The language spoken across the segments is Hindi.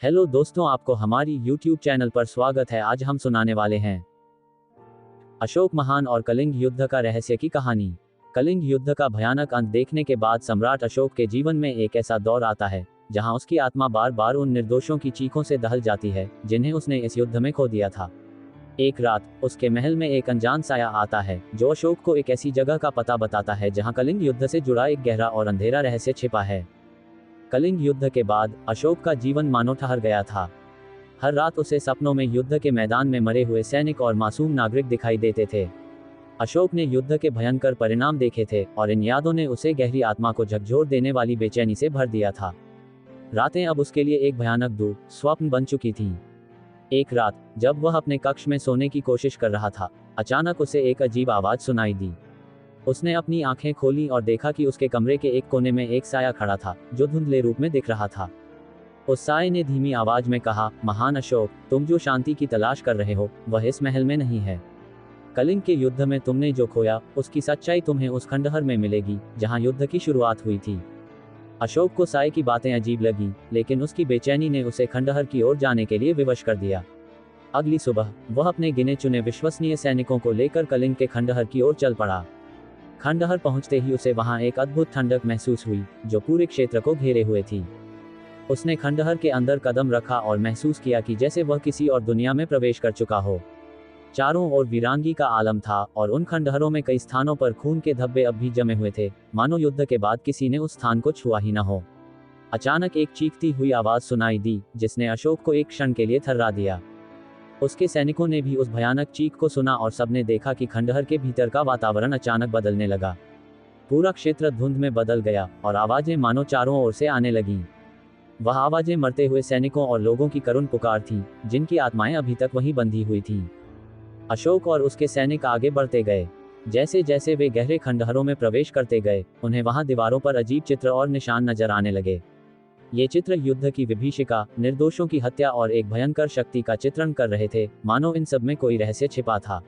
हेलो दोस्तों, आपको हमारी YouTube चैनल पर स्वागत है। आज हम सुनाने वाले हैं अशोक महान और कलिंग युद्ध का रहस्य की कहानी। कलिंग युद्ध का भयानक अंत देखने के बाद सम्राट अशोक के जीवन में एक ऐसा दौर आता है जहां उसकी आत्मा बार बार उन निर्दोषों की चीखों से दहल जाती है जिन्हें उसने इस युद्ध में खो दिया था। एक रात उसके महल में एक अनजान साया आता है जो अशोक को एक ऐसी जगह का पता बताता है जहां कलिंग युद्ध से जुड़ा एक गहरा और अंधेरा रहस्य छिपा है। कलिंग युद्ध के बाद अशोक का जीवन मानो ठहर गया था। हर रात उसे सपनों में युद्ध के मैदान में मरे हुए सैनिक और मासूम नागरिक दिखाई देते थे। अशोक ने युद्ध के भयंकर परिणाम देखे थे और इन यादों ने उसे गहरी आत्मा को झकझोर देने वाली बेचैनी से भर दिया था। रातें अब उसके लिए एक भयानक स्वप्न बन चुकी थीं। एक रात जब वह अपने कक्ष में सोने की कोशिश कर रहा था, अचानक उसे एक अजीब आवाज सुनाई दी। उसने अपनी आंखें खोली और देखा कि उसके कमरे के एक कोने में एक साया खड़ा था जो धुंधले रूप में दिख रहा था। उस साये ने धीमी आवाज में कहा, महान अशोक, तुम जो शांति की तलाश कर रहे हो वह इस महल में नहीं है। कलिंग के युद्ध में तुमने जो खोया उसकी सच्चाई तुम्हें उस खंडहर में मिलेगी जहां युद्ध की शुरुआत हुई थी। अशोक को साये की बातें अजीब लगी, लेकिन उसकी बेचैनी ने उसे खंडहर की ओर जाने के लिए विवश कर दिया। अगली सुबह वह अपने गिने चुने विश्वसनीय सैनिकों को लेकर कलिंग के खंडहर की ओर चल पड़ा। खंडहर पहुंचते ही उसे वहां एक अद्भुत ठंडक महसूस हुई जो पूरे क्षेत्र को घेरे हुए थी। उसने खंडहर के अंदर कदम रखा और महसूस किया कि जैसे वह किसी और दुनिया में प्रवेश कर चुका हो। चारों ओर वीरांगी का आलम था और उन खंडहरों में कई स्थानों पर खून के धब्बे अब भी जमे हुए थे, मानो युद्ध के बाद किसी ने उस स्थान को छुआ ही न हो। अचानक एक चीखती हुई आवाज सुनाई दी जिसने अशोक को एक क्षण के लिए थर्रा दिया। उसके सैनिकों ने भी उस भयानक चीख को सुना और सबने देखा कि खंडहर के भीतर का वातावरण अचानक बदलने लगा। पूरा क्षेत्र धुंध में बदल गया और आवाजें मानो चारों ओर से आने लगीं। वह आवाजें मरते हुए सैनिकों और लोगों की करुण पुकार थीं, जिनकी आत्माएं अभी तक वहीं बंधी हुई थीं। अशोक और उसके सैनिक आगे बढ़ते गए। जैसे जैसे वे गहरे खंडहरों में प्रवेश करते गए, उन्हें वहां दीवारों पर अजीब चित्र और निशान नजर आने लगे। ये चित्र युद्ध की विभीषिका, निर्दोषों की हत्या और एक भयंकर शक्ति का चित्रण कर रहे थे, मानो इन सब में कोई रहस्य छिपा था।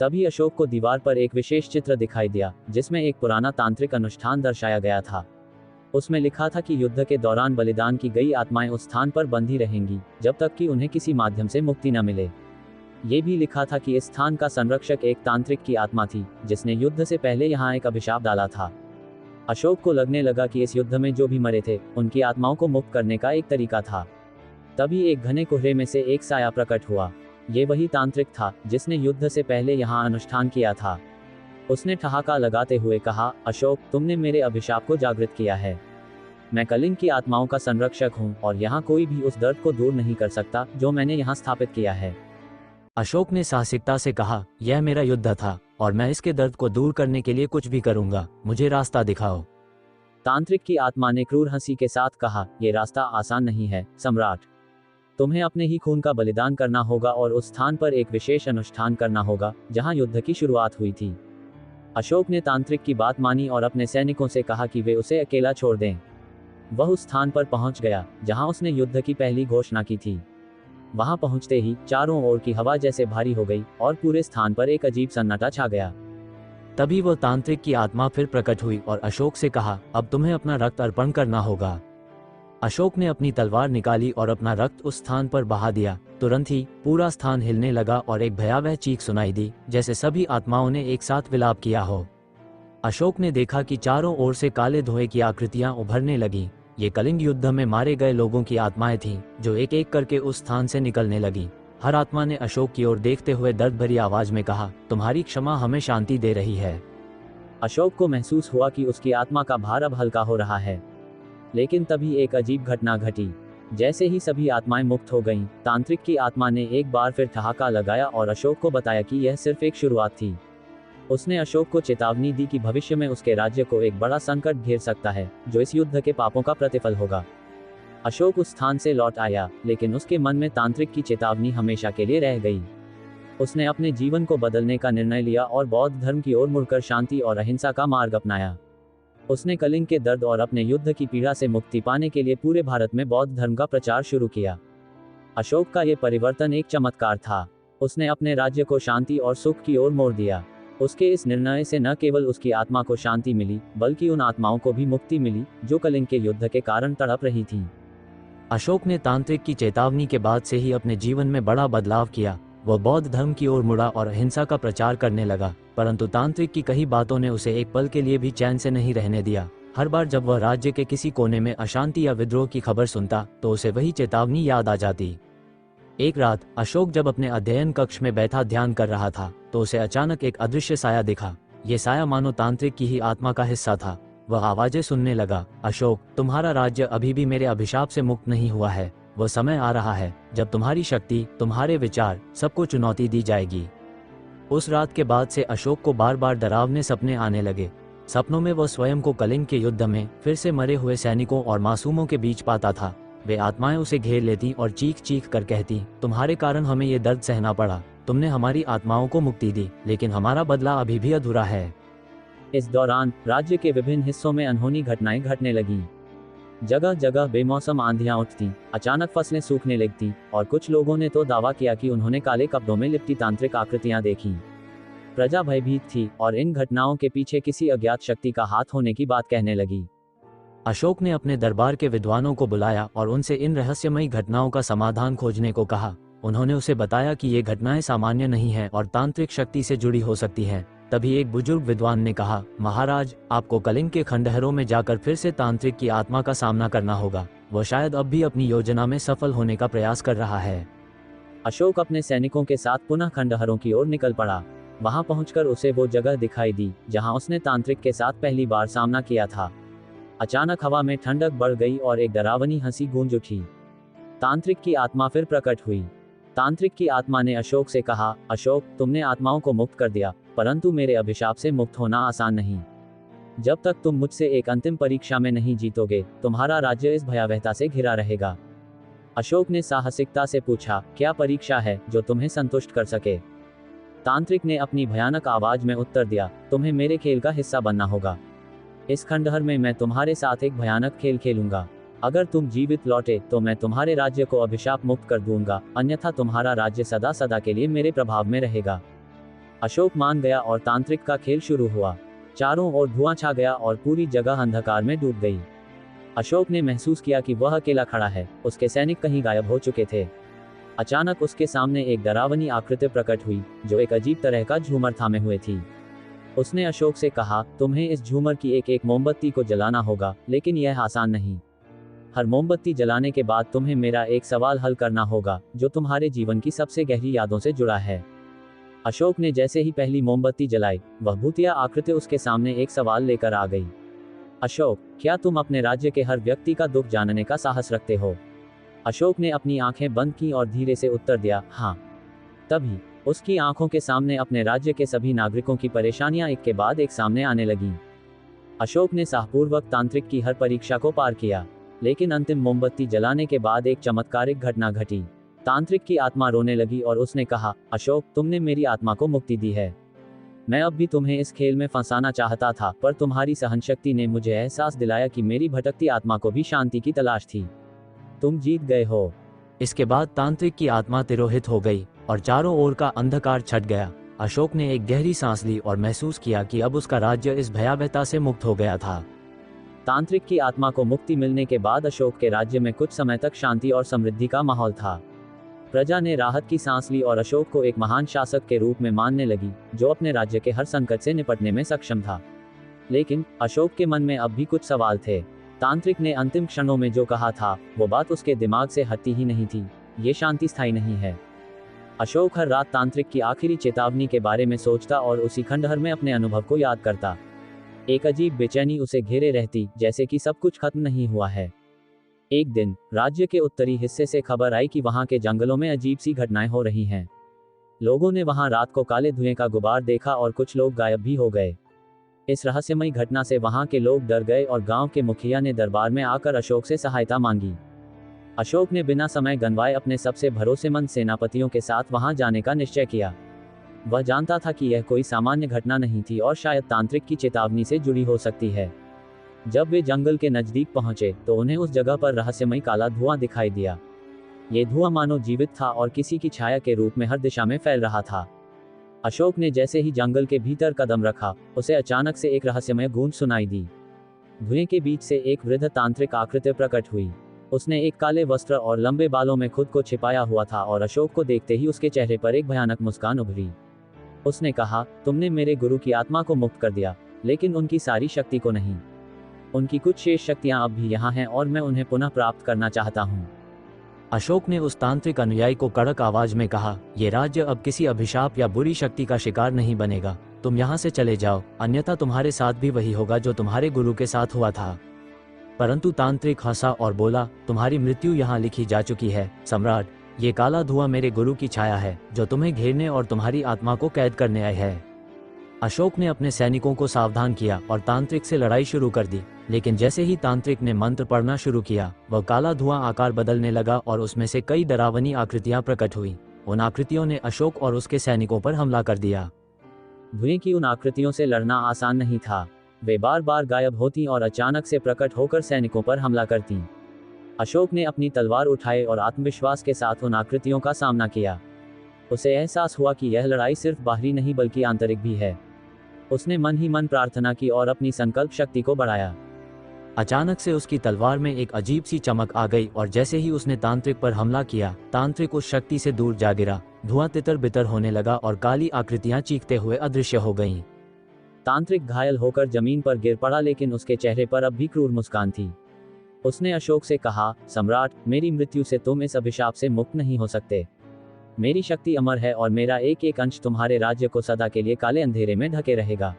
तभी अशोक को दीवार पर एक विशेष चित्र दिखाई दिया जिसमें एक पुराना तांत्रिक अनुष्ठान दर्शाया गया था। उसमें लिखा था कि युद्ध के दौरान बलिदान की गई आत्माएं उस स्थान पर बंधी रहेंगी जब तक कि उन्हें किसी माध्यम से मुक्ति न मिले। ये भी लिखा था कि इस स्थान का संरक्षक एक तांत्रिक की आत्मा थी जिसने युद्ध से पहले यहाँ एक अभिशाप डाला था। अशोक को लगने लगा कि इस युद्ध में जो भी मरे थे उनकी आत्माओं को मुक्त करने का एक तरीका था। तभी एक घने कोहरे में से एक साया प्रकट हुआ। ये वही तांत्रिक था जिसने युद्ध से पहले यहाँ अनुष्ठान किया था। उसने ठहाका लगाते हुए कहा, अशोक, तुमने मेरे अभिशाप को जागृत किया है। मैं कलिंग की आत्माओं का संरक्षक हूँ और यहाँ कोई भी उस दर्द को दूर नहीं कर सकता जो मैंने यहाँ स्थापित किया है। अशोक ने साहसिकता से कहा, यह मेरा युद्ध था और मैं इसके दर्द को दूर करने के लिए कुछ भी करूंगा, मुझे रास्ता दिखाओ। तांत्रिक की आत्मा ने क्रूर हंसी के साथ कहा, यह रास्ता आसान नहीं है सम्राट। तुम्हें अपने ही खून का बलिदान करना होगा और उस स्थान पर एक विशेष अनुष्ठान करना होगा जहां युद्ध की शुरुआत हुई थी। अशोक ने तांत्रिक की बात मानी और अपने सैनिकों से कहा कि वे उसे अकेला छोड़ दें। वह उस स्थान पर पहुंच गया जहां उसने युद्ध की पहली घोषणा की थी। वहां पहुंचते ही चारों ओर की हवा जैसे भारी हो गई और पूरे स्थान पर एक अजीब सन्नाटा छा गया। तभी वो तांत्रिक की आत्मा फिर प्रकट हुई और अशोक से कहा, अब तुम्हें अपना रक्त अर्पण करना होगा। अशोक ने अपनी तलवार निकाली और अपना रक्त उस स्थान पर बहा दिया। तुरंत ही पूरा स्थान हिलने लगा और एक भयावह चीख सुनाई दी जैसे सभी आत्माओं ने एक साथ विलाप किया हो। अशोक ने देखा कि चारों ओर से काले धुएं की आकृतियां उभरने लगी। ये कलिंग युद्ध में मारे गए लोगों की आत्माएं थीं जो एक एक करके उस स्थान से निकलने लगी। हर आत्मा ने अशोक की ओर देखते हुए दर्द भरी आवाज में कहा, तुम्हारी क्षमा हमें शांति दे रही है। अशोक को महसूस हुआ कि उसकी आत्मा का भार अब हल्का हो रहा है। लेकिन तभी एक अजीब घटना घटी। जैसे ही सभी आत्माएं मुक्त हो गईं, तांत्रिक की आत्मा ने एक बार फिर ठहाका लगाया और अशोक को बताया कि यह सिर्फ एक शुरुआत थी। उसने अशोक को चेतावनी दी कि भविष्य में उसके राज्य को एक बड़ा संकट घेर सकता है जो इस युद्ध के पापों का प्रतिफल होगा। अशोक उस स्थान से लौट आया, लेकिन उसके मन में तांत्रिक की चेतावनी हमेशा के लिए रह गई। उसने अपने जीवन को बदलने का निर्णय लिया और बौद्ध धर्म की ओर मुड़कर शांति और अहिंसा का मार्ग अपनाया। उसने कलिंग के दर्द और अपने युद्ध की पीड़ा से मुक्ति पाने के लिए पूरे भारत में बौद्ध धर्म का प्रचार शुरू किया। अशोक का यह परिवर्तन एक चमत्कार था। उसने अपने राज्य को शांति और सुख की ओर मोड़ दिया। उसके इस निर्णय से न केवल उसकी आत्मा को शांति मिली, बल्कि उन आत्माओं को भी मुक्ति मिली जो कलिंग के युद्ध के कारण तड़प रही थीं। अशोक ने तांत्रिक की चेतावनी के बाद से ही अपने जीवन में बड़ा बदलाव किया। वह बौद्ध धर्म की ओर मुड़ा और अहिंसा का प्रचार करने लगा, परंतु तांत्रिक की कई बातों ने उसे एक पल के लिए भी चैन से नहीं रहने दिया। हर बार जब वह राज्य के किसी कोने में अशांति या विद्रोह की खबर सुनता तो उसे वही चेतावनी याद आ जाती। एक रात अशोक जब अपने अध्ययन कक्ष में बैठा ध्यान कर रहा था तो उसे अचानक एक अदृश्य साया दिखा। ये साया मानो तांत्रिक की ही आत्मा का हिस्सा था। वह आवाजें सुनने लगा, अशोक, तुम्हारा राज्य अभी भी मेरे अभिशाप से मुक्त नहीं हुआ है। वह समय आ रहा है जब तुम्हारी शक्ति, तुम्हारे विचार, सबको चुनौती दी जाएगी। उस रात के बाद से अशोक को बार बार डरावने सपने आने लगे। सपनों में वह स्वयं को कलिंग के युद्ध में फिर से मरे हुए सैनिकों और मासूमों के बीच पाता था। वे आत्माएं उसे घेर लेती और चीख चीख कर कहती, तुम्हारे कारण हमें ये दर्द सहना पड़ा। तुमने हमारी आत्माओं को मुक्ति दी, लेकिन हमारा बदला अभी भी अधूरा है। इस दौरान राज्य के विभिन्न हिस्सों में अनहोनी घटनाएं घटने लगीं। जगह जगह बेमौसम आंधियां उठती, अचानक फसलें सूखने लगती और कुछ लोगों ने तो दावा किया कि उन्होंने काले कपड़ों में लिपटी तांत्रिक आकृतियां देखीं। प्रजा भयभीत थी और इन घटनाओं के पीछे किसी अज्ञात शक्ति का हाथ होने की बात कहने लगी। अशोक ने अपने दरबार के विद्वानों को बुलाया और उनसे इन रहस्यमयी घटनाओं का समाधान खोजने को कहा। उन्होंने उसे बताया कि ये घटनाएं सामान्य नहीं हैं और तांत्रिक शक्ति से जुड़ी हो सकती हैं। तभी एक बुजुर्ग विद्वान ने कहा, महाराज, आपको कलिंग के खंडहरों में जाकर फिर से तांत्रिक की आत्मा का सामना करना होगा। वह शायद अब भी अपनी योजना में सफल होने का प्रयास कर रहा है। अशोक अपने सैनिकों के साथ पुनः खंडहरों की ओर निकल पड़ा। वहां पहुंचकर उसे वो जगह दिखाई दी जहां उसने तांत्रिक के साथ पहली बार सामना किया था। अचानक हवा में ठंडक बढ़ गई और एक डरावनी हंसी गूंज उठी। तांत्रिक की आत्मा फिर प्रकट हुई। तांत्रिक की आत्मा ने अशोक से कहा, अशोक, तुमने आत्माओं को मुक्त कर दिया, परंतु मेरे अभिशाप से मुक्त होना आसान नहीं। जब तक तुम मुझसे एक अंतिम परीक्षा में नहीं जीतोगे, तुम्हारा राज्य इस भयावहता से घिरा रहेगा। अशोक ने साहसिकता से पूछा, क्या परीक्षा है जो तुम्हें संतुष्ट कर सके? तांत्रिक ने अपनी भयानक आवाज में उत्तर दिया, तुम्हें मेरे खेल का हिस्सा बनना होगा। इस खंडहर में मैं तुम्हारे साथ एक भयानक खेल खेलूंगा। अगर तुम जीवित लौटे तो मैं तुम्हारे राज्य को अभिशाप मुक्त कर दूंगा, अन्यथा तुम्हारा राज्य सदा सदा के लिए मेरे प्रभाव में रहेगा। अशोक मान गया और तांत्रिक का खेल शुरू हुआ। चारों ओर धुआं छा गया और पूरी जगह अंधकार में डूब गई। अशोक ने महसूस किया कि वह अकेला खड़ा है, उसके सैनिक कहीं गायब हो चुके थे। अचानक उसके सामने एक डरावनी आकृति प्रकट हुई जो एक अजीब तरह का झूमर थामे हुए थी। उसने अशोक से कहा, तुम्हें इस झूमर की एक एक मोमबत्ती को जलाना होगा, लेकिन यह आसान नहीं। हर मोमबत्ती जलाने के बाद तुम्हें मेरा एक सवाल हल करना होगा जो तुम्हारे जीवन की सबसे गहरी यादों से जुड़ा है। अशोक ने जैसे ही पहली मोमबत्ती जलाई, वह भूतिया आकृति उसके सामने एक सवाल लेकर आ गई। अशोक, क्या तुम अपने राज्य के हर व्यक्ति का दुख जानने का साहस रखते हो? अशोक ने अपनी आंखें बंद की और धीरे से उत्तर दिया, हाँ। तभी उसकी आंखों के सामने अपने राज्य के सभी नागरिकों की परेशानियां एक के बाद एक सामने आने लगीं। अशोक ने साहपूर्वक तांत्रिक की हर परीक्षा को पार किया, लेकिन अंतिम मोमबत्ती जलाने के बाद एक चमत्कारिक घटना घटी। तांत्रिक की आत्मा रोने लगी और उसने कहा, अशोक, तुमने मेरी आत्मा को मुक्ति दी है। मैं अब भी तुम्हें इस खेल में फंसाना चाहता था, पर तुम्हारी सहनशक्ति ने मुझे एहसास दिलाया कि मेरी भटकती आत्मा को भी शांति की तलाश थी। तुम जीत गए हो। इसके बाद तांत्रिक की आत्मा तिरोहित हो गई और चारों ओर का अंधकार छट गया। अशोक ने एक गहरी सांस ली और महसूस किया कि अब उसका राज्य इस भयावहता से मुक्त हो गया था। तांत्रिक की आत्मा को मुक्ति मिलने के बाद अशोक के राज्य में कुछ समय तक शांति और समृद्धि का माहौल था। प्रजा ने राहत की सांस ली और अशोक को एक महान शासक के रूप में मानने लगी जो अपने राज्य के हर संकट से निपटने में सक्षम था। लेकिन अशोक के मन में अब भी कुछ सवाल थे। तांत्रिक ने अंतिम क्षणों में जो कहा था, वो बात उसके दिमाग से हटती ही नहीं थी, ये शांति स्थायी नहीं है। अशोक हर रात तांत्रिक की आखिरी चेतावनी के बारे में सोचता और उसी खंडहर में अपने अनुभव को याद करता। एक अजीब बेचैनी उसे घेरे रहती, जैसे कि सब कुछ खत्म नहीं हुआ है। एक दिन राज्य के उत्तरी हिस्से से खबर आई कि वहां के जंगलों में अजीब सी घटनाएं हो रही हैं। लोगों ने वहां रात को काले धुएं का गुबार देखा और कुछ लोग गायब भी हो गए। इस रहस्यमयी घटना से वहां के लोग डर गए और गांव के मुखिया ने दरबार में आकर अशोक से सहायता मांगी। अशोक ने बिना समय गंवाए अपने सबसे भरोसेमंद सेनापतियों के साथ वहां जाने का निश्चय किया। वह जानता था कि यह कोई सामान्य घटना नहीं थी और शायद तांत्रिक की चेतावनी से जुड़ी हो सकती है। जब वे जंगल के नजदीक पहुंचे तो उन्हें उस जगह पर रहस्यमयी काला धुआं दिखाई दिया। ये धुआं मानो जीवित था और किसी की छाया के रूप में हर दिशा में फैल रहा था। अशोक ने जैसे ही जंगल के भीतर कदम रखा, उसे अचानक से एक रहस्यमय गूंज सुनाई दी। धुएं के बीच से एक वृद्ध तांत्रिक आकृति प्रकट हुई। उसने एक काले वस्त्र और लंबे बालों में खुद को छिपाया हुआ था और अशोक को देखते ही उसके चेहरे पर एक भयानक मुस्कान उभरी। उसने कहा, तुमने मेरे गुरु की आत्मा को मुक्त कर दिया, लेकिन उनकी सारी शक्ति को नहीं। उनकी कुछ शेष शक्तियां अब भी यहाँ हैं और मैं उन्हें पुनः प्राप्त करना चाहता हूँ। अशोक ने उस तांत्रिक अनुयायी को कड़क आवाज में कहा, ये राज्य अब किसी अभिशाप या बुरी शक्ति का शिकार नहीं बनेगा। तुम यहाँ से चले जाओ, अन्यथा तुम्हारे साथ भी वही होगा जो तुम्हारे गुरु के साथ हुआ था। परंतु तांत्रिक हंसा और बोला, तुम्हारी मृत्यु यहाँ लिखी जा चुकी है सम्राट। ये काला धुआं मेरे गुरु की छाया है जो तुम्हें घेरने और तुम्हारी आत्मा को कैद करने आए है। अशोक ने अपने सैनिकों को सावधान किया और तांत्रिक से लड़ाई शुरू कर दी, लेकिन जैसे ही तांत्रिक ने मंत्र पढ़ना शुरू किया, वह काला धुआं आकार बदलने लगा और उसमें से कई डरावनी आकृतियां प्रकट हुई। उन आकृतियों ने अशोक और उसके सैनिकों पर हमला कर दिया। धुएं की उन आकृतियों से लड़ना आसान नहीं था। वे बार बार गायब होती और अचानक से प्रकट होकर सैनिकों पर हमला करती। अशोक ने अपनी तलवार उठाई और आत्मविश्वास के साथ उन आकृतियों का सामना किया। उसे एहसास हुआ कि यह लड़ाई सिर्फ बाहरी नहीं बल्कि आंतरिक भी है। उसने मन ही मन प्रार्थना की और अपनी संकल्प शक्ति को बढ़ाया। अचानक से उसकी तलवार में एक अजीब सी चमक आ गई और जैसे ही उसने तांत्रिक पर हमला किया, तांत्रिक उस शक्ति से दूर जा गिरा। धुआं तितर बितर होने लगा और काली आकृतियां चीखते हुए अदृश्य हो गईं। तांत्रिक घायल होकर जमीन पर गिर पड़ा, लेकिन उसके चेहरे पर अब भी क्रूर मुस्कान थी। उसने अशोक से कहा, सम्राट, मेरी मृत्यु से तुम इस अभिशाप से मुक्त नहीं हो सकते। मेरी शक्ति अमर है और मेरा एक एक अंश तुम्हारे राज्य को सदा के लिए काले अंधेरे में ढके रहेगा।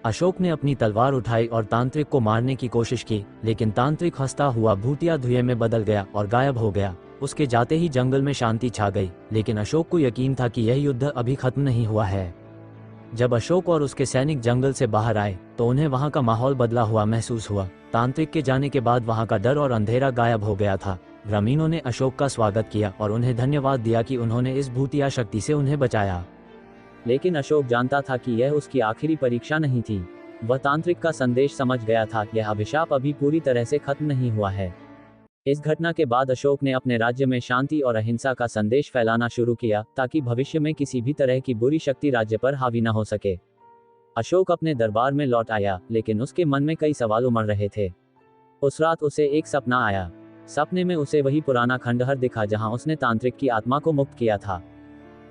अशोक ने अपनी तलवार उठाई और तांत्रिक को मारने की कोशिश की, लेकिन तांत्रिक हंसता हुआ भूतिया धुएं में बदल गया और गायब हो गया। उसके जाते ही जंगल में शांति छा गई, लेकिन अशोक को यकीन था कि यह युद्ध अभी खत्म नहीं हुआ है। जब अशोक और उसके सैनिक जंगल से बाहर आए तो उन्हें वहां का माहौल बदला हुआ महसूस हुआ। तांत्रिक के जाने के बाद वहां का डर और अंधेरा गायब हो गया था। ग्रामीणों ने अशोक का स्वागत किया और उन्हें धन्यवाद दिया कि उन्होंने इस भूतिया शक्ति से उन्हें बचाया। लेकिन अशोक जानता था कि यह उसकी आखिरी परीक्षा नहीं थी। वह तांत्रिक का संदेश समझ गया था, यह अभिशाप अभी पूरी तरह से खत्म नहीं हुआ है। इस घटना के बाद अशोक ने अपने राज्य में शांति और अहिंसा का संदेश फैलाना शुरू किया, ताकि भविष्य में किसी भी तरह की बुरी शक्ति राज्य पर हावी न हो सके। अशोक अपने दरबार में लौट आया, लेकिन उसके मन में कई सवाल उमड़ रहे थे। उस रात उसे एक सपना आया। सपने में उसे वही पुराना खंडहर दिखा जहां उसने तांत्रिक की आत्मा को मुक्त किया था।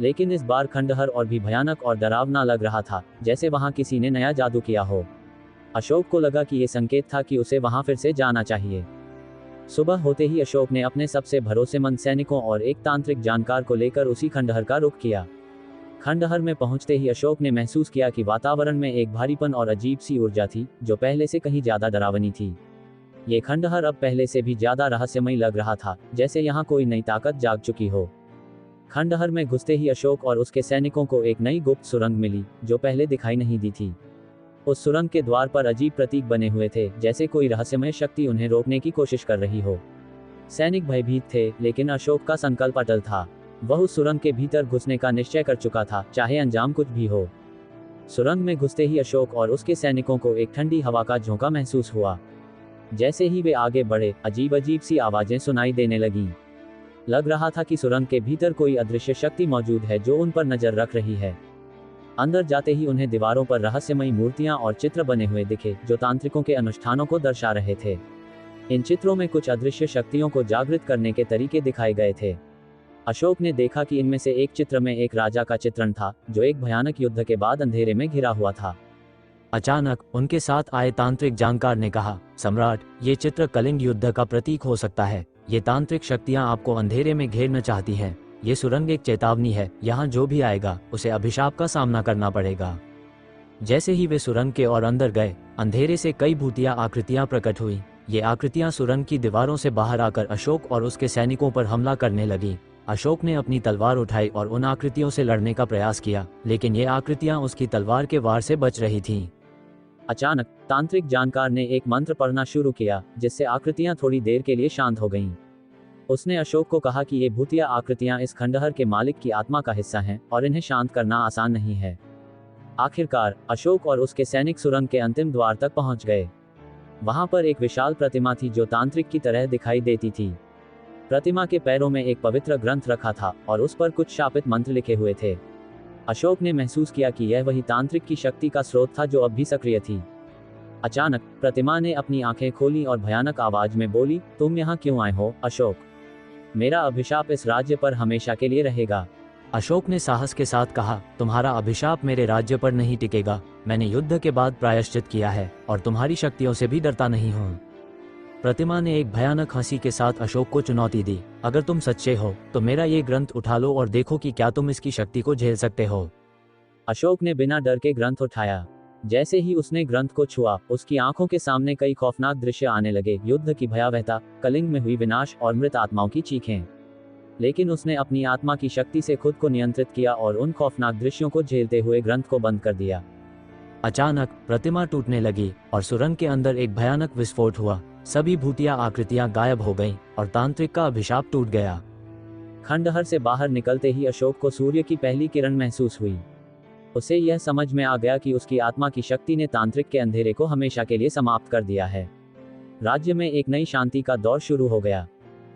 लेकिन इस बार खंडहर और भी भयानक और डरावना लग रहा था, जैसे वहां किसी ने नया जादू किया हो। अशोक को लगा कि ये संकेत था कि उसे वहां फिर से जाना चाहिए। सुबह होते ही अशोक ने अपने सबसे भरोसेमंद सैनिकों और एक तांत्रिक जानकार को लेकर उसी खंडहर का रुख किया। खंडहर में पहुंचते ही अशोक ने महसूस किया कि वातावरण में एक भारीपन और अजीब सी ऊर्जा थी, जो पहले से कहीं ज्यादा डरावनी थी। ये खंडहर अब पहले से भी ज्यादा रहस्यमयी लग रहा था, जैसे यहाँ कोई नई ताकत जाग चुकी हो। खंडहर में घुसते ही अशोक और उसके सैनिकों को एक नई गुप्त सुरंग मिली, जो पहले दिखाई नहीं दी थी। उस सुरंग के द्वार पर अजीब प्रतीक बने हुए थे, जैसे कोई रहस्यमय शक्ति उन्हें रोकने की कोशिश कर रही हो। सैनिक भयभीत थे, लेकिन अशोक का संकल्प अटल था। वह उस सुरंग के भीतर घुसने का निश्चय कर चुका था, चाहे अंजाम कुछ भी हो। सुरंग में घुसते ही अशोक और उसके सैनिकों को एक ठंडी हवा का झोंका महसूस हुआ। जैसे ही वे आगे बढ़े, अजीब अजीब सी आवाजें सुनाई देने लगीं। लग रहा था कि सुरंग के भीतर कोई अदृश्य शक्ति मौजूद है जो उन पर नजर रख रही है। अंदर जाते ही उन्हें दीवारों पर रहस्यमयी मूर्तियां और चित्र बने हुए दिखे, जो तांत्रिकों के अनुष्ठानों को दर्शा रहे थे। इन चित्रों में कुछ अदृश्य शक्तियों को जागृत करने के तरीके दिखाए गए थे। अशोक ने देखा कि इनमें से एक चित्र में एक राजा का चित्रण था, जो एक भयानक युद्ध के बाद अंधेरे में घिरा हुआ था। अचानक उनके साथ आए तांत्रिक जानकार ने कहा, सम्राट, ये चित्र कलिंग युद्ध का प्रतीक हो सकता है। ये तांत्रिक शक्तियां आपको अंधेरे में घेरना चाहती हैं। ये सुरंग एक चेतावनी है, यहाँ जो भी आएगा उसे अभिशाप का सामना करना पड़ेगा। जैसे ही वे सुरंग के और अंदर गए, अंधेरे से कई भूतिया आकृतियां प्रकट हुई। ये आकृतियां सुरंग की दीवारों से बाहर आकर अशोक और उसके सैनिकों पर हमला करने लगी। अशोक ने अपनी तलवार उठाई और उन आकृतियों से लड़ने का प्रयास किया, लेकिन ये आकृतियां उसकी तलवार के वार से बच रही थीं। अचानक तांत्रिक जानकार ने एक मंत्र पढ़ना शुरू किया, जिससे आकृतियां थोड़ी देर के लिए शांत हो गईं। उसने अशोक को कहा कि ये भूतिया आकृतियां इस खंडहर के मालिक की आत्मा का हिस्सा हैं और इन्हें शांत करना आसान नहीं है। आखिरकार अशोक और उसके सैनिक सुरंग के अंतिम द्वार तक पहुंच गए। वहां पर एक विशाल प्रतिमा थी जो तांत्रिक की तरह दिखाई देती थी। प्रतिमा के पैरों में एक पवित्र ग्रंथ रखा था और उस पर कुछ शापित मंत्र लिखे हुए थे। अशोक ने महसूस किया कि यह वही तांत्रिक की शक्ति का स्रोत था जो अब भी सक्रिय थी। अचानक प्रतिमा ने अपनी आंखें खोली और भयानक आवाज में बोली, तुम यहाँ क्यों आए हो अशोक? मेरा अभिशाप इस राज्य पर हमेशा के लिए रहेगा। अशोक ने साहस के साथ कहा, तुम्हारा अभिशाप मेरे राज्य पर नहीं टिकेगा। मैंने युद्ध के बाद प्रायश्चित किया है और तुम्हारी शक्तियों से भी डरता नहीं हूँ। प्रतिमा ने एक भयानक हंसी के साथ अशोक को चुनौती दी, अगर तुम सच्चे हो तो मेरा ये ग्रंथ उठा लो और देखो कि क्या तुम इसकी शक्ति को झेल सकते हो। अशोक ने बिना डर के ग्रंथ उठाया। जैसे ही उसने ग्रंथ को छुआ, उसकी आंखों के सामने कई खौफनाक दृश्य आने लगे, युद्ध की भयावहता, कलिंग में हुई विनाश और मृत आत्माओं की चीखें। लेकिन उसने अपनी आत्मा की शक्ति से खुद को नियंत्रित किया और उन खौफनाक दृश्यों को झेलते हुए ग्रंथ को बंद कर दिया। अचानक प्रतिमा टूटने लगी और सुरंग के अंदर एक भयानक विस्फोट हुआ। सभी भूतिया आकृतियां गायब हो गईं और तांत्रिक का अभिशाप टूट गया। खंडहर से बाहर निकलते ही अशोक को सूर्य की पहली किरण महसूस हुई। उसे यह समझ में आ गया कि उसकी आत्मा की शक्ति ने तांत्रिक के अंधेरे को हमेशा के लिए समाप्त कर दिया है। राज्य में एक नई शांति का दौर शुरू हो गया।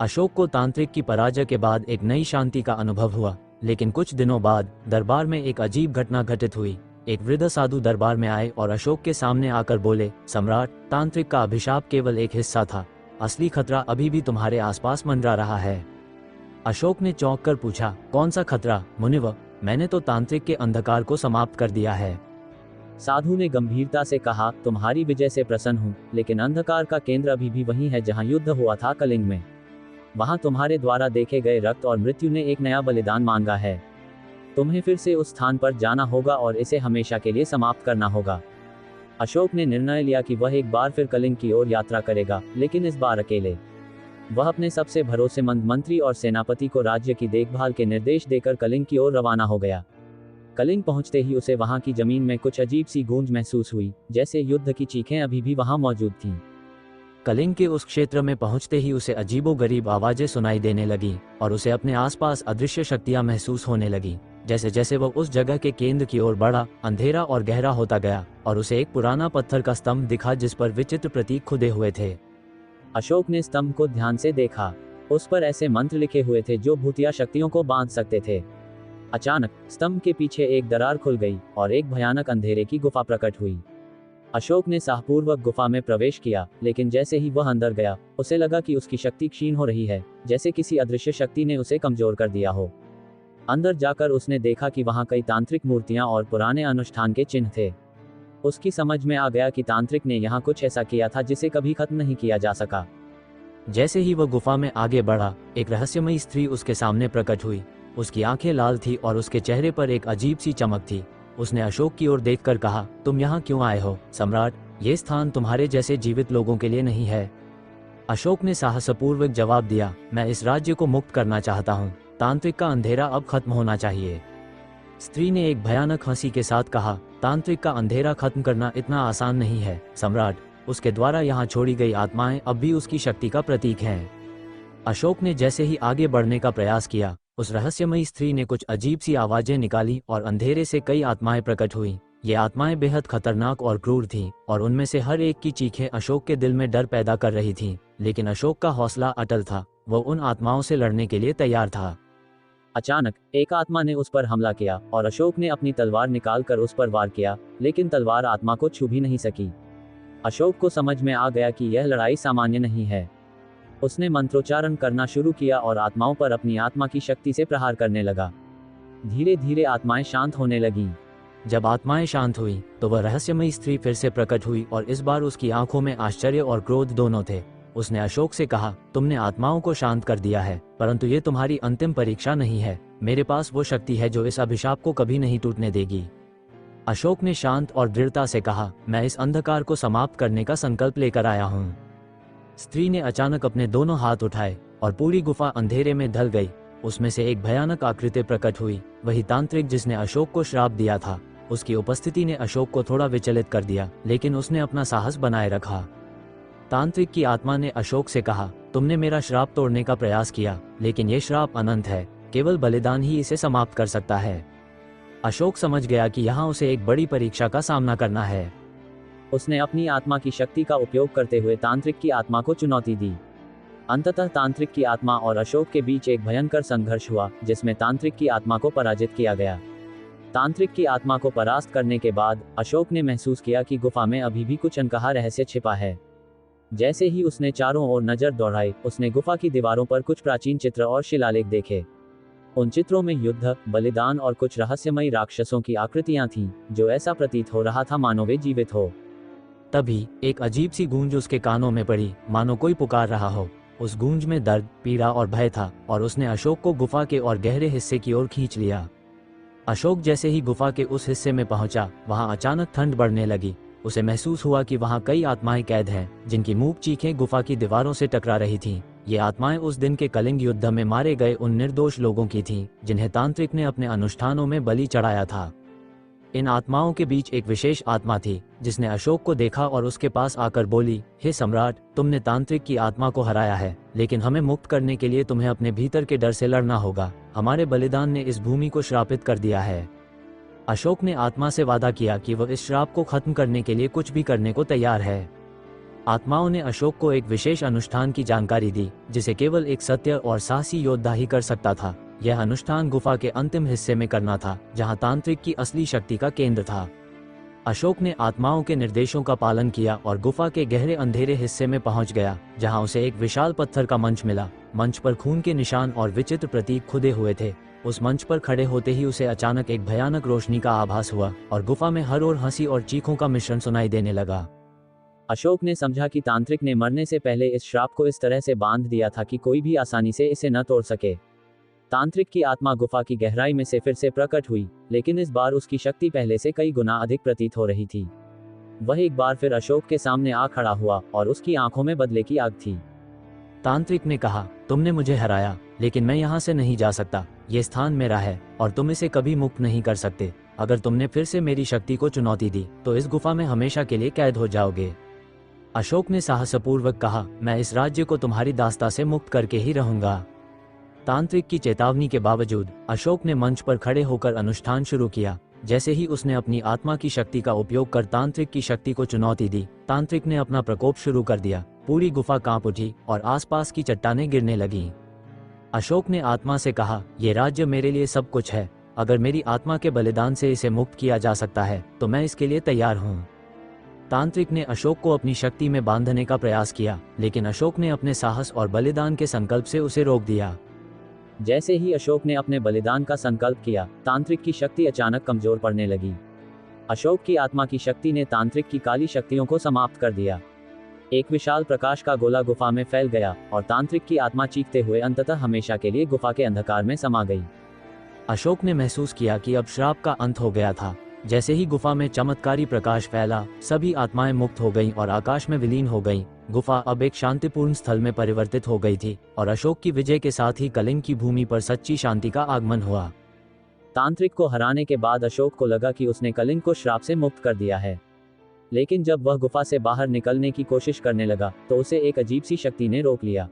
अशोक को तांत्रिक की पराजय के बाद एक नई शांति का अनुभव हुआ, लेकिन कुछ दिनों बाद दरबार में एक अजीब घटना घटित हुई। एक वृद्ध साधु दरबार में आए और अशोक के सामने आकर बोले, सम्राट, तांत्रिक का अभिशाप केवल एक हिस्सा था, असली खतरा अभी भी तुम्हारे आसपास मंडरा रहा है। अशोक ने चौंक कर पूछा, कौन सा खतरा मुनिव? मैंने तो तांत्रिक के अंधकार को समाप्त कर दिया है। साधु ने गंभीरता से कहा, तुम्हारी विजय से प्रसन्न हूँ, लेकिन अंधकार का केंद्र अभी भी वही है जहाँ युद्ध हुआ था कलिंग में। वहाँ तुम्हारे द्वारा देखे गए रक्त और मृत्यु ने एक नया बलिदान मांगा है। तुम्हें फिर से उस स्थान पर जाना होगा और इसे हमेशा के लिए समाप्त करना होगा। अशोक ने निर्णय लिया कि वह एक बार फिर कलिंग की ओर यात्रा करेगा, लेकिन इस बार अकेले। वह अपने सबसे भरोसेमंद मंत्री और सेनापति को राज्य की देखभाल के निर्देश देकर कलिंग की ओर रवाना हो गया। कलिंग पहुंचते ही उसे वहां की जमीन में कुछ अजीब सी गूंज महसूस हुई, जैसे युद्ध की चीखें अभी भी वहां मौजूद थीं। कलिंग के उस क्षेत्र में पहुंचते ही उसे अजीबोगरीब आवाजें सुनाई देने लगी और उसे अपने आसपास अदृश्य शक्तियां महसूस होने लगी। जैसे जैसे वह उस जगह के केंद्र की ओर बढ़ा, अंधेरा और गहरा होता गया और उसे एक पुराना पत्थर का स्तंभ दिखा जिस पर विचित्र प्रतीक खुदे हुए थे। अशोक ने स्तंभ को ध्यान से देखा। उस पर ऐसे मंत्र लिखे हुए थे जो भूतिया शक्तियों को बांध सकते थे। अचानक स्तंभ के पीछे एक दरार खुल गई और एक भयानक अंधेरे की गुफा प्रकट हुई। अशोक ने साहपूर्वक गुफा में प्रवेश किया, लेकिन जैसे ही वह अंदर गया, उसे लगा कि उसकी शक्ति क्षीण हो रही है, जैसे किसी अदृश्य शक्ति ने उसे कमजोर कर दिया हो। अंदर जाकर उसने देखा कि वहां कई तांत्रिक मूर्तियां और पुराने अनुष्ठान के चिन्ह थे। उसकी समझ में आ गया कि तांत्रिक ने यहाँ कुछ ऐसा किया था जिसे कभी खत्म नहीं किया जा सका। जैसे ही वह गुफा में आगे बढ़ा, एक रहस्यमयी स्त्री उसके सामने प्रकट हुई। उसकी आंखें लाल थी और उसके चेहरे पर एक अजीब सी चमक थी। उसने अशोक की ओर देखकर कहा, तुम यहाँ क्यों आए हो सम्राट? ये स्थान तुम्हारे जैसे जीवित लोगों के लिए नहीं है। अशोक ने साहसपूर्वक जवाब दिया, मैं इस राज्य को मुक्त करना चाहता हूँ। तांत्रिक का अंधेरा अब खत्म होना चाहिए। स्त्री ने एक भयानक हंसी के साथ कहा, तांत्रिक का अंधेरा खत्म करना इतना आसान नहीं है सम्राट। उसके द्वारा यहाँ छोड़ी गई आत्माएं अब भी उसकी शक्ति का प्रतीक हैं। अशोक ने जैसे ही आगे बढ़ने का प्रयास किया, उस रहस्यमयी स्त्री ने कुछ अजीब सी आवाजें निकाली और अंधेरे से कई आत्माएं प्रकट हुई। ये आत्माएं बेहद खतरनाक और क्रूर थीं और उनमें से हर एक की चीखें अशोक के दिल में डर पैदा कर रही थीं। लेकिन अशोक का हौसला अटल था। वह उन आत्माओं से लड़ने के लिए तैयार था। अचानक एक आत्मा ने उस पर हमला किया और अशोक ने अपनी तलवार निकालकर उस पर वार किया, लेकिन तलवार आत्मा को छू भी नहीं सकी। अशोक को समझ में आ गया कि यह लड़ाई सामान्य नहीं है। उसने मंत्रोच्चारण करना शुरू किया और आत्माओं पर अपनी आत्मा की शक्ति से प्रहार करने लगा। धीरे धीरे आत्माएं शांत होने लगीं। जब आत्माएं शांत हुई तो वह रहस्यमयी स्त्री फिर से प्रकट हुई और इस बार उसकी आंखों में आश्चर्य और क्रोध दोनों थे। उसने अशोक से कहा, तुमने आत्माओं को शांत कर दिया है, परंतु ये तुम्हारी अंतिम परीक्षा नहीं है। मेरे पास वो शक्ति है जो इस अभिशाप को कभी नहीं टूटने देगी। अशोक ने शांत और दृढ़ता से कहा, मैं इस अंधकार को समाप्त करने का संकल्प लेकर आया हूँ। स्त्री ने अचानक अपने दोनों हाथ उठाए और पूरी गुफा अंधेरे में ढल गई। उसमें से एक भयानक आकृति प्रकट हुई, वही तांत्रिक जिसने अशोक को श्राप दिया था। उसकी उपस्थिति ने अशोक को थोड़ा विचलित कर दिया, लेकिन उसने अपना साहस बनाए रखा। तांत्रिक की आत्मा ने अशोक से कहा, तुमने मेरा श्राप तोड़ने का प्रयास किया, लेकिन यह श्राप अनंत है। केवल बलिदान ही इसे समाप्त कर सकता है। अशोक समझ गया कि यहाँ उसे एक बड़ी परीक्षा का सामना करना है। उसने अपनी आत्मा की शक्ति का उपयोग करते हुए तांत्रिक की आत्मा को चुनौती दी। अंततः तांत्रिक की आत्मा और अशोक के बीच एक भयंकर संघर्ष हुआ, जिसमें तांत्रिक की आत्मा को पराजित किया गया। तांत्रिक की आत्मा को परास्त करने के बाद अशोक ने महसूस किया कि गुफा में अभी भी कुछ अनकहा रहस्य छिपा है। जैसे ही उसने चारों ओर नजर दौड़ाई, उसने गुफा की दीवारों पर कुछ प्राचीन चित्र और शिलालेख देखे। उन चित्रों में युद्ध, बलिदान और कुछ रहस्यमयी राक्षसों की आकृतियां थीं, जो ऐसा प्रतीत हो रहा था मानो वे जीवित हो। तभी एक अजीब सी गूंज उसके कानों में पड़ी, मानो कोई पुकार रहा हो। उस गूंज में दर्द, पीड़ा और भय था, और उसने अशोक को गुफा के और गहरे हिस्से की ओर खींच लिया। अशोक जैसे ही गुफा के उस हिस्से में पहुंचा, वहां अचानक ठंड बढ़ने लगी। उसे महसूस हुआ कि वहां कई आत्माएं कैद हैं, जिनकी मूक चीखें गुफा की दीवारों से टकरा रही थीं। ये आत्माएं उस दिन के कलिंग युद्ध में मारे गए उन निर्दोष लोगों की थीं, जिन्हें तांत्रिक ने अपने अनुष्ठानों में बलि चढ़ाया था। इन आत्माओं के बीच एक विशेष आत्मा थी, जिसने अशोक को देखा और उसके पास आकर बोली, हे सम्राट, तुमने तांत्रिक की आत्मा को हराया है, लेकिन हमें मुक्त करने के लिए तुम्हें अपने भीतर के डर से लड़ना होगा। हमारे बलिदान ने इस भूमि को श्रापित कर दिया है। अशोक ने आत्मा से वादा किया कि वह इस श्राप को खत्म करने के लिए कुछ भी करने को तैयार है। आत्माओं ने अशोक को एक विशेष अनुष्ठान की जानकारी दी, जिसे केवल एक सत्य और साहसी योद्धा ही कर सकता था। यह अनुष्ठान गुफा के अंतिम हिस्से में करना था, जहां तांत्रिक की असली शक्ति का केंद्र था। अशोक ने आत्माओं के निर्देशों का पालन किया और गुफा के गहरे अंधेरे हिस्से में पहुंच गया, जहां उसे एक विशाल पत्थर का मंच मिला। मंच पर खून के निशान और विचित्र प्रतीक खुदे हुए थे। उस मंच पर खड़े होते ही उसे अचानक एक भयानक रोशनी का आभास हुआ, और गुफा में हर ओर हंसी और चीखों का मिश्रण सुनाई देने लगा। अशोक ने समझा कि तांत्रिक ने मरने से पहले इस श्राप को इस तरह से बांध दिया था कि कोई भी आसानी से इसे न तोड़ सके। तांत्रिक की आत्मा गुफा की गहराई में से फिर से प्रकट हुई, लेकिन इस बार उसकी शक्ति पहले से कई गुना अधिक प्रतीत हो रही थी। वह एक बार फिर अशोक के सामने आ खड़ा हुआ, और उसकी आंखों में बदले की आग थी। तांत्रिक ने कहा, तुमने मुझे हराया, लेकिन मैं यहाँ से नहीं जा सकता। ये स्थान मेरा है, और तुम इसे कभी मुक्त नहीं कर सकते। अगर तुमने फिर से मेरी शक्ति को चुनौती दी, तो इस गुफा में हमेशा के लिए कैद हो जाओगे। अशोक ने साहसपूर्वक कहा, मैं इस राज्य को तुम्हारी दास्ता से मुक्त करके ही रहूंगा। तांत्रिक की चेतावनी के बावजूद अशोक ने मंच पर खड़े होकर अनुष्ठान शुरू किया। जैसे ही उसने अपनी आत्मा की शक्ति का उपयोग कर तांत्रिक की शक्ति को चुनौती दी, तांत्रिक ने अपना प्रकोप शुरू कर दिया। पूरी गुफा कांप उठी और आसपास की चट्टानें गिरने लगीं। अशोक ने आत्मा से कहा, ये राज्य मेरे लिए सब कुछ है। अगर मेरी आत्मा के बलिदान से इसे मुक्त किया जा सकता है, तो मैं इसके लिए तैयार हूँ। तांत्रिक ने अशोक को अपनी शक्ति में बांधने का प्रयास किया, लेकिन अशोक ने अपने साहस और बलिदान के संकल्प से उसे रोक दिया। जैसे ही अशोक ने अपने बलिदान का संकल्प किया, तांत्रिक की शक्ति अचानक कमजोर पड़ने लगी। अशोक की आत्मा की शक्ति ने तांत्रिक की काली शक्तियों को समाप्त कर दिया। एक विशाल प्रकाश का गोला गुफा में फैल गया, और तांत्रिक की आत्मा चीखते हुए अंततः हमेशा के लिए गुफा के अंधकार में समा गई। अशोक ने महसूस किया कि अब श्राप का अंत हो गया था। जैसे ही गुफा में चमत्कारी प्रकाश फैला, सभी आत्माएं मुक्त हो गईं और आकाश में विलीन हो गईं। गुफा अब एक शांतिपूर्ण स्थल में परिवर्तित हो गई थी, और अशोक की विजय के साथ ही कलिंग की भूमि पर सच्ची शांति का आगमन हुआ। तांत्रिक को हराने के बाद अशोक को लगा कि उसने कलिंग को श्राप से मुक्त कर दिया है। लेकिन जब वह गुफा से बाहर निकलने की कोशिश करने लगा, तो उसे एक अजीब सी शक्ति ने रोक लिया।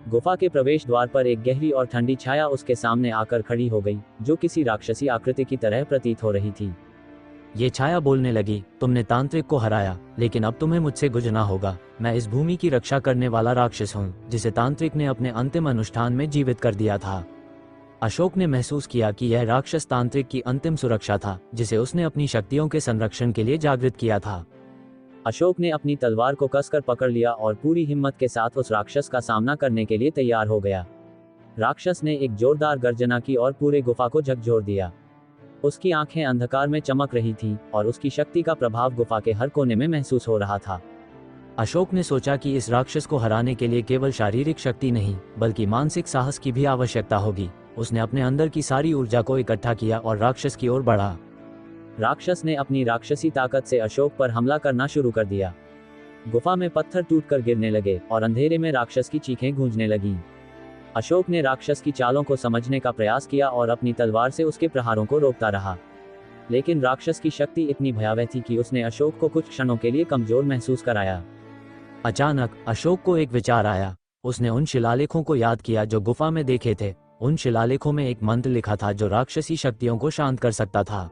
गुफा के प्रवेश द्वार पर एक गहरी और ठंडी छाया उसके सामने आकर खड़ी हो गई, जो किसी राक्षसी आकृति की तरह प्रतीत हो रही थी। ये छाया बोलने लगी, तुमने तांत्रिक को हराया, लेकिन अब तुम्हें मुझसे गुजरना होगा। मैं इस भूमि की रक्षा करने वाला राक्षस हूँ, जिसे तांत्रिक ने अपने अंतिम अनुष्ठान में जीवित कर दिया था। अशोक ने महसूस किया कि यह राक्षस तांत्रिक की अंतिम सुरक्षा था, जिसे उसने अपनी शक्तियों के संरक्षण के लिए जागृत किया था। अशोक ने अपनी तलवार को कसकर पकड़ लिया और पूरी हिम्मत के साथ उस राक्षस का सामना करने के लिए तैयार हो गया। राक्षस ने एक जोरदार गर्जना की और पूरे गुफा को झकझोर दिया। उसकी आंखें अंधकार में चमक रही थीं, और उसकी शक्ति का प्रभाव गुफा के हर कोने में महसूस हो रहा था। अशोक ने सोचा कि इस राक्षस को हराने के लिए केवल शारीरिक शक्ति नहीं, बल्कि मानसिक साहस की भी आवश्यकता होगी। उसने अपने अंदर की सारी ऊर्जा को इकट्ठा किया और राक्षस की ओर बढ़ा। राक्षस ने अपनी राक्षसी ताकत से अशोक पर हमला करना शुरू कर दिया। गुफा में पत्थर टूटकर गिरने लगे, और अंधेरे में राक्षस की चीखें गूंजने लगीं। अशोक ने राक्षस की चालों को समझने का प्रयास किया और अपनी तलवार से उसके प्रहारों को रोकता रहा। लेकिन राक्षस की शक्ति इतनी भयावह थी कि उसने अशोक को कुछ क्षणों के लिए कमजोर महसूस कराया। अचानक अशोक को एक विचार आया। उसने उन शिलालेखों को याद किया जो गुफा में देखे थे। उन शिलालेखों में एक मंत्र लिखा था जो राक्षसी शक्तियों को शांत कर सकता था।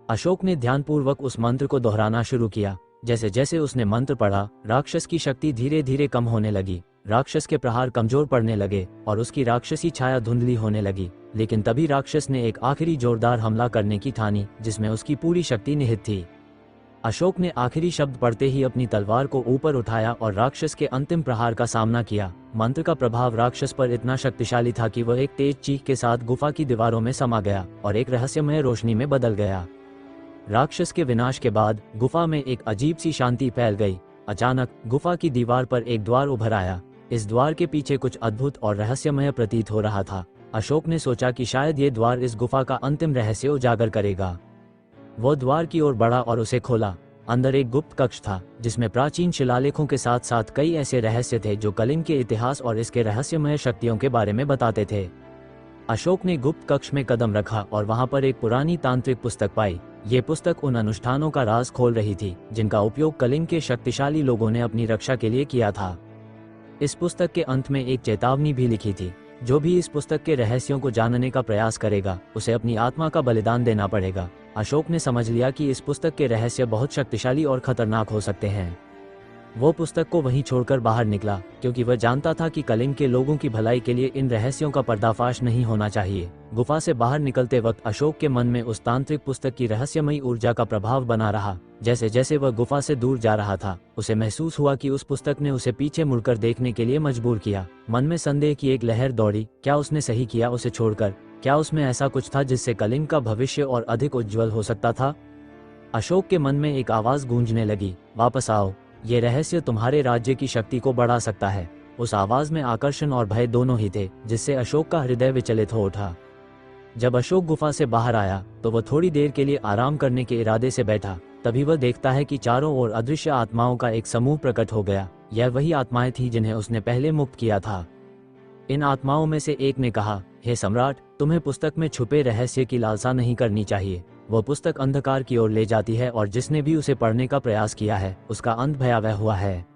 अशोक ने ध्यानपूर्वक उस मंत्र को दोहराना शुरू किया। जैसे जैसे उसने मंत्र पढ़ा, राक्षस की शक्ति धीरे धीरे कम होने लगी। राक्षस के प्रहार कमजोर पड़ने लगे और उसकी राक्षसी छाया धुंधली होने लगी, लेकिन तभी राक्षस ने एक आखिरी जोरदार हमला करने की ठानी जिसमें उसकी पूरी शक्ति निहित थी। अशोक ने आखिरी शब्द पढ़ते ही अपनी तलवार को ऊपर उठाया और राक्षस के अंतिम प्रहार का सामना किया। मंत्र का प्रभाव राक्षस पर इतना शक्तिशाली था कि वह एक तेज चीख के साथ गुफा की दीवारों में समा गया और एक रहस्यमय रोशनी में बदल गया। राक्षस के विनाश के बाद गुफा में एक अजीब सी शांति फैल गई। अचानक गुफा की दीवार पर एक द्वार उभर आया। इस द्वार के पीछे कुछ अद्भुत और रहस्यमय प्रतीत हो रहा था। अशोक ने सोचा कि शायद ये द्वार इस गुफा का अंतिम रहस्य उजागर करेगा। वो द्वार की ओर बढ़ा और उसे खोला। अंदर एक गुप्त कक्ष था जिसमें प्राचीन शिलालेखों के साथ साथ कई ऐसे रहस्य थे जो कलिंग के इतिहास और इसके रहस्यमय शक्तियों के बारे में बताते थे। अशोक ने गुप्त कक्ष में कदम रखा और वहां पर एक पुरानी तांत्रिक पुस्तक पाई। ये पुस्तक उन अनुष्ठानों का राज खोल रही थी जिनका उपयोग कलिंग के शक्तिशाली लोगों ने अपनी रक्षा के लिए किया था। इस पुस्तक के अंत में एक चेतावनी भी लिखी थी, जो भी इस पुस्तक के रहस्यों को जानने का प्रयास करेगा उसे अपनी आत्मा का बलिदान देना पड़ेगा। अशोक ने समझ लिया कि इस पुस्तक के रहस्य बहुत शक्तिशाली और खतरनाक हो सकते हैं। वो पुस्तक को वहीं छोड़कर बाहर निकला क्योंकि वह जानता था कि कलिंग के लोगों की भलाई के लिए इन रहस्यों का पर्दाफाश नहीं होना चाहिए। गुफा से बाहर निकलते वक्त अशोक के मन में उस तांत्रिक पुस्तक की रहस्यमयी ऊर्जा का प्रभाव बना रहा। जैसे जैसे वह गुफा से दूर जा रहा था, उसे महसूस हुआ कि उस पुस्तक ने उसे पीछे मुड़कर देखने के लिए मजबूर किया। मन में संदेह की एक लहर दौड़ी। क्या उसने सही किया उसे छोड़कर? क्या उसमें ऐसा कुछ था जिससे कलिंग का भविष्य और अधिक उज्ज्वल हो सकता था? अशोक के मन में एक आवाज गूंजने लगी, वापस आओ, ये रहस्य तुम्हारे राज्य की शक्ति को बढ़ा सकता है। उस आवाज में आकर्षण और भय दोनों ही थे, जिससे अशोक का हृदय विचलित हो उठा। जब अशोक गुफा से बाहर आया तो वह थोड़ी देर के लिए आराम करने के इरादे से बैठा। तभी वह देखता है कि चारों ओर अदृश्य आत्माओं का एक समूह प्रकट हो गया। यह वही आत्माएं थीं जिन्हें उसने पहले मुक्त किया था। इन आत्माओं में से एक ने कहा, हे सम्राट, तुम्हें पुस्तक में छुपे रहस्य की लालसा नहीं करनी चाहिए। वह पुस्तक अंधकार की ओर ले जाती है और जिसने भी उसे पढ़ने का प्रयास किया है उसका अंत भयावह हुआ है।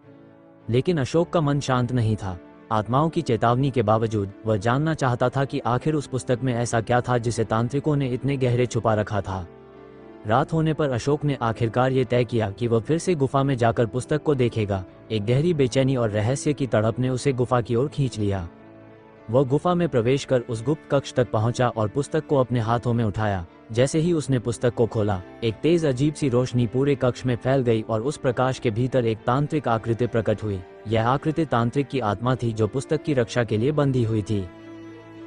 लेकिन अशोक का मन शांत नहीं था। आत्माओं की चेतावनी के बावजूद वह जानना चाहता था कि आखिर उस पुस्तक में ऐसा क्या था जिसे तांत्रिकों ने इतने गहरे छुपा रखा था। रात होने पर अशोक ने आखिरकार ये तय किया कि वह फिर से गुफा में जाकर पुस्तक को देखेगा। एक गहरी बेचैनी और रहस्य की तड़प ने उसे गुफा की ओर खींच लिया। वह गुफा में प्रवेश कर उस गुप्त कक्ष तक पहुंचा और पुस्तक को अपने हाथों में उठाया। जैसे ही उसने पुस्तक को खोला, एक तेज अजीब सी रोशनी पूरे कक्ष में फैल गई और उस प्रकाश के भीतर एक तांत्रिक आकृति प्रकट हुई। यह आकृति तांत्रिक की आत्मा थी जो पुस्तक की रक्षा के लिए बंधी हुई थी।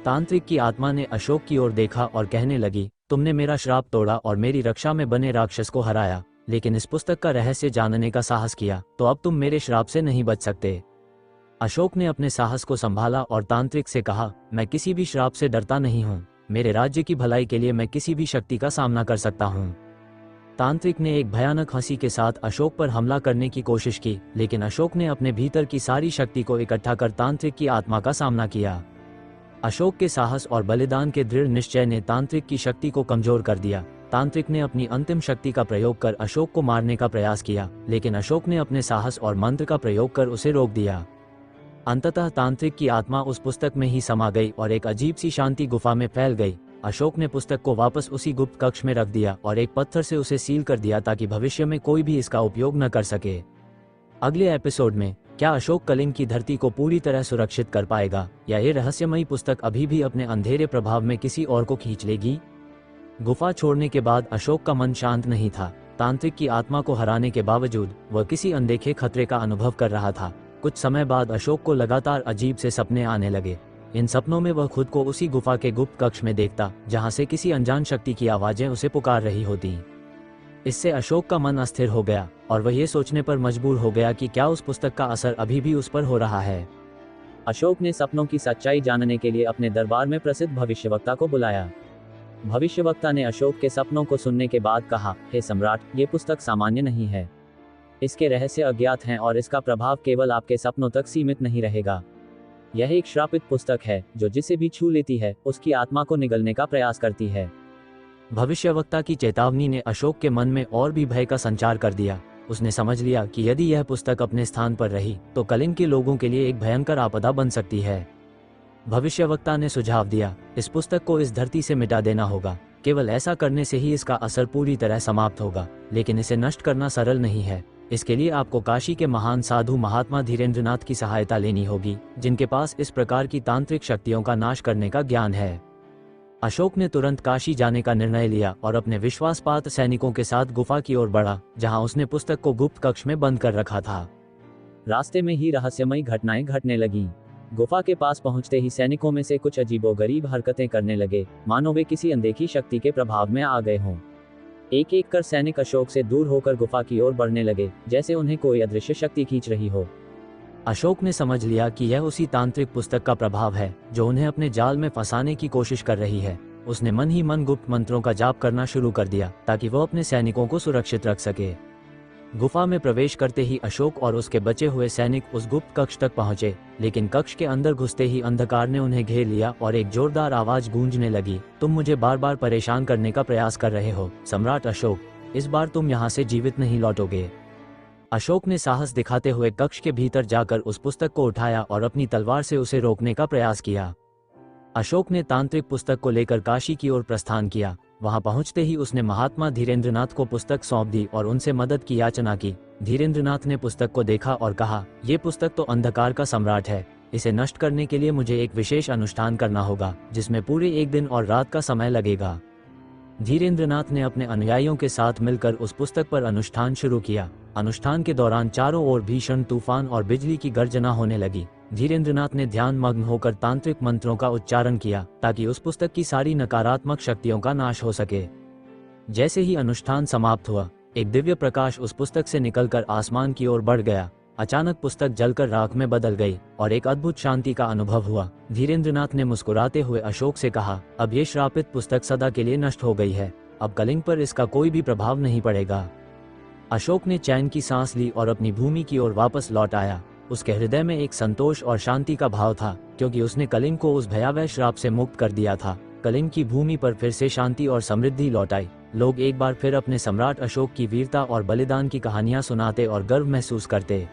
तांत्रिक की आत्मा ने अशोक की ओर देखा और कहने लगी, तुमने मेरा श्राप तोड़ा और मेरी रक्षा में बने राक्षस को हराया, लेकिन इस पुस्तक का रहस्य जानने का साहस किया तो अब तुम मेरे श्राप से नहीं बच सकते। अशोक ने अपने साहस को संभाला और तांत्रिक से कहा, मैं किसी भी श्राप से डरता नहीं हूँ। मेरे राज्य की भलाई के लिए मैं किसी भी शक्ति का सामना कर सकता हूँ। तांत्रिक ने एक भयानक हंसी के साथ अशोक पर हमला करने की कोशिश की, लेकिन अशोक ने अपने भीतर की सारी शक्ति को इकट्ठा कर तांत्रिक की आत्मा का सामना किया। अशोक के साहस और बलिदान के दृढ़ निश्चय ने तांत्रिक की शक्ति को कमजोर कर दिया। तांत्रिक ने अपनी अंतिम शक्ति का प्रयोग कर अशोक को मारने का प्रयास किया, लेकिन अशोक ने अपने साहस और मंत्र का प्रयोग कर उसे रोक दिया। अंततः तांत्रिक की आत्मा उस पुस्तक में ही समा गई और एक अजीब सी शांति गुफा में फैल गई। अशोक ने पुस्तक को वापस उसी गुप्त कक्ष में रख दिया और एक पत्थर से उसे सील कर दिया ताकि भविष्य में कोई भी इसका उपयोग न कर सके। अगले एपिसोड में क्या अशोक कलिंग की धरती को पूरी तरह सुरक्षित कर पाएगा, या ये रहस्यमयी पुस्तक अभी भी अपने अंधेरे प्रभाव में किसी और को खींच लेगी? गुफा छोड़ने के बाद अशोक का मन शांत नहीं था। तांत्रिक की आत्मा को हराने के बावजूद वह किसी अनदेखे खतरे का अनुभव कर रहा था। कुछ समय बाद अशोक को लगातार अजीब से सपने आने लगे। इन सपनों में वह खुद को उसी गुफा के गुप्त कक्ष में देखता जहां से किसी अनजान शक्ति की आवाजें उसे पुकार रही होती। इससे अशोक का मन अस्थिर हो गया और वह ये सोचने पर मजबूर हो गया कि क्या उस पुस्तक का असर अभी भी उस पर हो रहा है। अशोक ने सपनों की सच्चाई जानने के लिए अपने दरबार में प्रसिद्ध भविष्यवक्ता को बुलाया। भविष्यवक्ता ने अशोक के सपनों को सुनने के बाद कहा, हे सम्राट, ये पुस्तक सामान्य नहीं है। इसके रहस्य अज्ञात हैं और इसका प्रभाव केवल आपके सपनों तक सीमित नहीं रहेगा। यह एक श्रापित पुस्तक है जो जिसे भी छू लेती है उसकी आत्मा को निगलने का प्रयास करती है। भविष्यवक्ता की चेतावनी ने अशोक के मन में और भी भय का संचार कर दिया। उसने समझ लिया कि यदि यह पुस्तक अपने स्थान पर रही तो कलिंग के लोगों के लिए एक भयंकर आपदा बन सकती है। भविष्यवक्ता ने सुझाव दिया, इस पुस्तक को इस धरती से मिटा देना होगा। केवल ऐसा करने से ही इसका असर पूरी तरह समाप्त होगा, लेकिन इसे नष्ट करना सरल नहीं है। इसके लिए आपको काशी के महान साधु महात्मा धीरेंद्रनाथ की सहायता लेनी होगी, जिनके पास इस प्रकार की तांत्रिक शक्तियों का नाश करने का ज्ञान है। अशोक ने तुरंत काशी जाने का निर्णय लिया और अपने विश्वासपात्र सैनिकों के साथ गुफा की ओर बढ़ा, जहां उसने पुस्तक को गुप्त कक्ष में बंद कर रखा था। रास्ते में ही रहस्यमयी घटनाएं घटने लगीं। गुफा के पास पहुंचते ही सैनिकों में से कुछ अजीबोगरीब हरकतें करने लगे, मानो वे किसी अनदेखी शक्ति के प्रभाव में आ गए हों। एक एक कर सैनिक अशोक से दूर होकर गुफा की ओर बढ़ने लगे, जैसे उन्हें कोई अदृश्य शक्ति खींच रही हो। अशोक ने समझ लिया कि यह उसी तांत्रिक पुस्तक का प्रभाव है जो उन्हें अपने जाल में फंसाने की कोशिश कर रही है। उसने मन ही मन गुप्त मंत्रों का जाप करना शुरू कर दिया ताकि वह अपने सैनिकों को सुरक्षित रख सके। गुफा में प्रवेश करते ही अशोक और उसके बचे हुए सैनिक उस गुप्त कक्ष तक पहुंचे, लेकिन कक्ष के अंदर घुसते ही अंधकार ने उन्हें घेर लिया और एक जोरदार आवाज गूंजने लगी, तुम मुझे बार बार परेशान करने का प्रयास कर रहे हो सम्राट अशोक, इस बार तुम यहाँ से जीवित नहीं लौटोगे। अशोक ने साहस दिखाते हुए कक्ष के भीतर जाकर उस पुस्तक को उठाया और अपनी तलवार से उसे रोकने का प्रयास किया। अशोक ने तांत्रिक पुस्तक को लेकर काशी की ओर प्रस्थान किया। वहां पहुंचते ही उसने महात्मा धीरेंद्रनाथ को पुस्तक सौंप दी और उनसे मदद की याचना की। धीरेंद्रनाथ ने पुस्तक को देखा और कहा, ये पुस्तक तो अंधकार का सम्राट है, इसे नष्ट करने के लिए मुझे एक विशेष अनुष्ठान करना होगा, जिसमें पूरे एक दिन और रात का समय लगेगा। धीरेंद्रनाथ ने अपने अनुयायियों के साथ मिलकर उस पुस्तक पर अनुष्ठान शुरू किया। अनुष्ठान के दौरान चारों ओर भीषण तूफान और बिजली की गर्जना होने लगी। धीरेंद्रनाथ ने ध्यान मग्न होकर तांत्रिक मंत्रों का उच्चारण किया ताकि उस पुस्तक की सारी नकारात्मक शक्तियों का नाश हो सके। जैसे ही अनुष्ठान समाप्त हुआ, एक दिव्य प्रकाश उस पुस्तक से निकलकर आसमान की ओर बढ़ गया। अचानक पुस्तक जलकर राख में बदल गई और एक अद्भुत शांति का अनुभव हुआ। धीरेंद्रनाथ ने मुस्कुराते हुए अशोक से कहा, अब ये श्रापित पुस्तक सदा के लिए नष्ट हो गई है, अब कलिंग पर इसका कोई भी प्रभाव नहीं पड़ेगा। अशोक ने चैन की सांस ली और अपनी भूमि की ओर वापस लौट आया। उसके हृदय में एक संतोष और शांति का भाव था, क्योंकि उसने कलिंग को उस भयावह श्राप से मुक्त कर दिया था। कलिंग की भूमि पर फिर से शांति और समृद्धि लौट आई। लोग एक बार फिर अपने सम्राट अशोक की वीरता और बलिदान की कहानियां सुनाते और गर्व महसूस करते।